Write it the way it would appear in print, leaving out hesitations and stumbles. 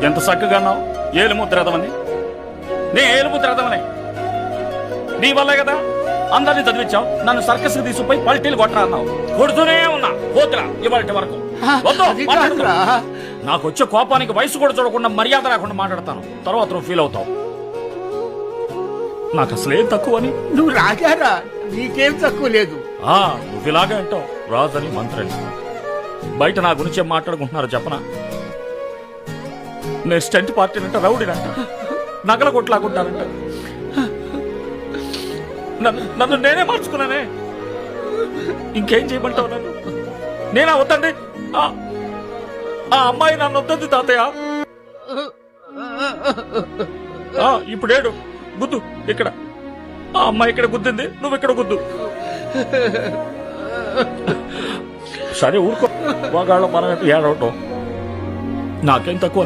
ఎంత చక్కగా అన్నావు. ఏలుముద్రదమని నే ఏలుముద్రదమని నీ వల్లే కదా అందరినీ చదివించావు. నన్ను సర్కస్ తీసుకుపోయి పల్టీలు కొట్టరా అన్నావు. కొడుతూనే ఉన్నా పోతురా ఇవాళ వరకు. నాకు వచ్చే కోపానికి వయసు కూడా చూడకుండా మర్యాద లేకుండా మాట్లాడతాను. తర్వాత నువ్వు ఫీల్ అవుతావు. నాకు అసలేం తక్కువ అని. నువ్వు రాజారా, నీకేం తక్కువ లేదు. నువ్వు ఇలాగే అంటావు. రాజని మంత్రిని బయట నా గురించి ఏం మాట్లాడుకుంటున్నారో చెప్పనా? నేను స్టంట్ పార్టీనంట, రౌడీనంట, నగల కొట్లాకుంటానంట. నన్ను నేనే మార్చుకున్నానే. ఇంకేం చేయమంటావు నన్ను? నేనా వద్దండి. ఆ అమ్మాయి నన్ను వద్దంది తాతయ్య. ఇప్పుడేడు గుద్దు ఇక్కడ. ఆ అమ్మాయి ఇక్కడ గుద్దింది, నువ్వు ఇక్కడ గుద్దు. సరే ఊరుకో. వాగాళ్ళ మనం ఏడవటం నాకేం తక్కువ.